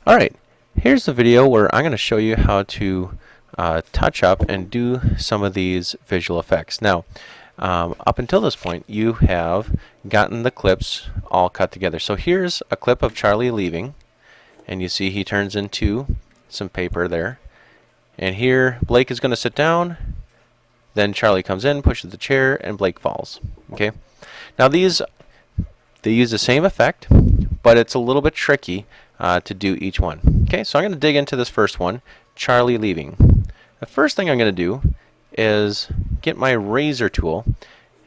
Alright, here's the video where I'm going to show you how to touch up and do some of these visual effects. Now, up until this point, you have gotten the clips all cut together. So here's a clip of Charlie leaving, and you see he turns into some paper there. And here, Blake is going to sit down, then Charlie comes in, pushes the chair, and Blake falls. Okay. Now they use the same effect, but it's a little bit tricky to do each one. Okay, so I'm going to dig into this first one, Charlie leaving. The first thing I'm going to do is get my razor tool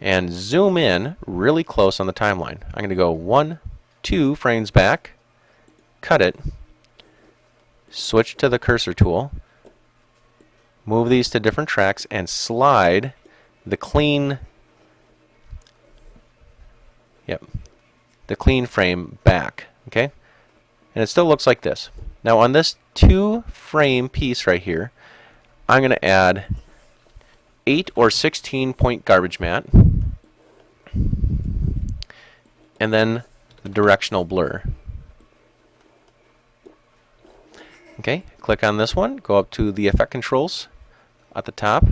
and zoom in really close on the timeline. I'm going to go 1, 2 frames back, cut it, switch to the cursor tool, move these to different tracks, and slide the clean frame back. Okay, and it still looks like this. Now on this 2-frame piece right here, I'm going to add 8 or 16 point garbage matte, and then the directional blur. Okay, click on this one, go up to the effect controls at the top.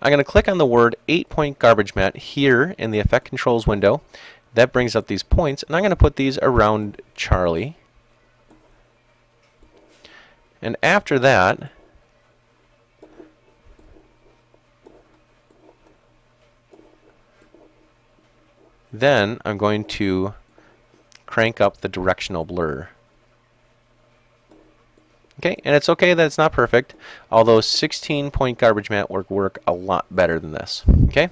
I'm going to click on the word 8-point garbage matte here in the effect controls window. That brings up these points, and I'm going to put these around Charlie. And after that, then I'm going to crank up the directional blur. Okay, and it's okay that it's not perfect, although 16-point garbage matte work a lot better than this. Okay,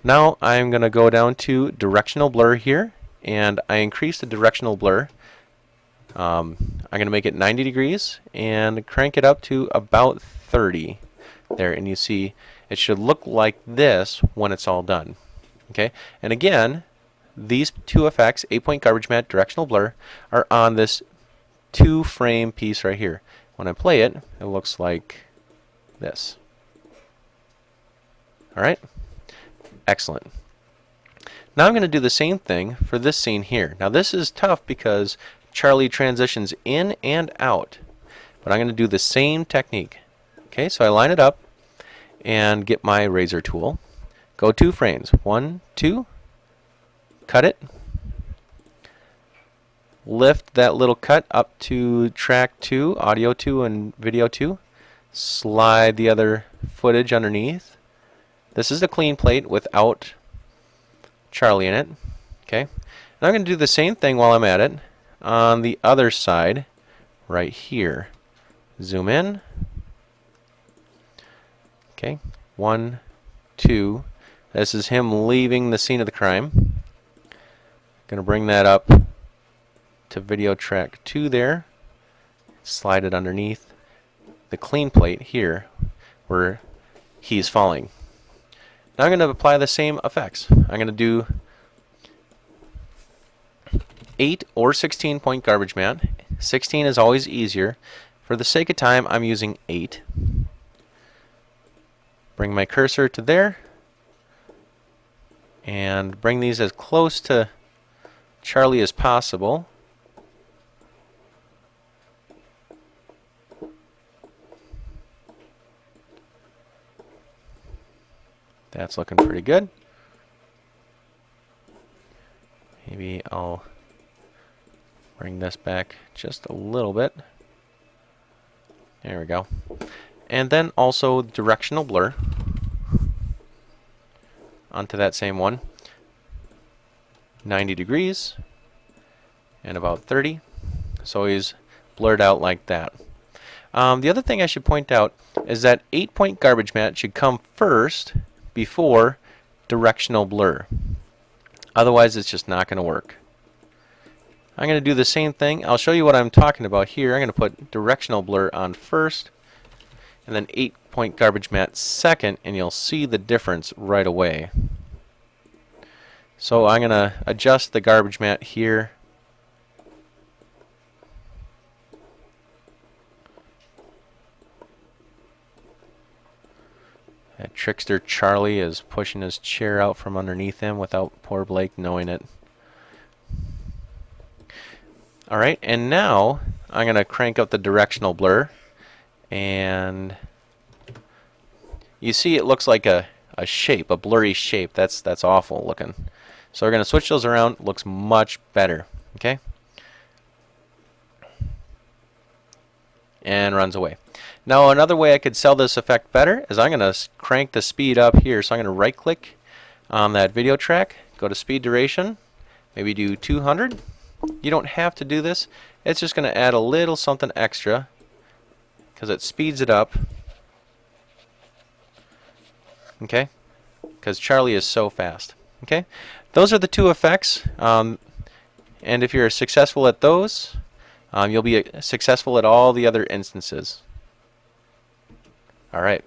now I'm going to go down to directional blur here, and I increase the directional blur. I'm going to make it 90 degrees and crank it up to about 30 there, and you see it should look like this when it's all done. Okay, and again, these two effects, 8-point garbage matte, directional blur, are on this 2-frame piece right here. When I play it, it looks like this. Alright, excellent. Now I'm going to do the same thing for this scene here. Now this is tough because Charlie transitions in and out, but I'm going to do the same technique. Okay, so I line it up and get my razor tool. Go 2 frames. 1, 2. Cut it. Lift that little cut up to track 2, audio 2, and video 2. Slide the other footage underneath. This is the clean plate without Charlie in it. Okay, and I'm going to do the same thing while I'm at it on the other side right here. Zoom in. Okay, 1, 2. This is him leaving the scene of the crime. Going to bring that up to video track 2 there. Slide it underneath the clean plate here where he's falling. Now I'm going to apply the same effects. I'm going to do 8 or 16-point garbage matte. 16 is always easier. For the sake of time, I'm using 8. Bring my cursor to there and bring these as close to Charlie as possible. That's looking pretty good. Maybe I'll bring this back just a little bit. There we go. And then also directional blur onto that same one. 90 degrees and about 30. So he's blurred out like that. The other thing I should point out is that 8-point garbage matte should come first before directional blur. Otherwise, it's just not going to work. I'm going to do the same thing. I'll show you what I'm talking about here. I'm going to put directional blur on first, and then 8-point garbage matte second, and you'll see the difference right away. So I'm going to adjust the garbage matte here. That trickster Charlie is pushing his chair out from underneath him without poor Blake knowing it. Alright, and now I'm going to crank up the directional blur, and you see it looks like a shape, a blurry shape. That's awful looking. So we're going to switch those around. Looks much better. Okay? And runs away. Now another way I could sell this effect better is I'm going to crank the speed up here. So I'm going to right click on that video track, go to speed duration, maybe do 200. You don't have to do this. It's just going to add a little something extra because it speeds it up. Okay? Because Charlie is so fast. Okay? Those are the two effects. And if you're successful at those, you'll be successful at all the other instances. All right.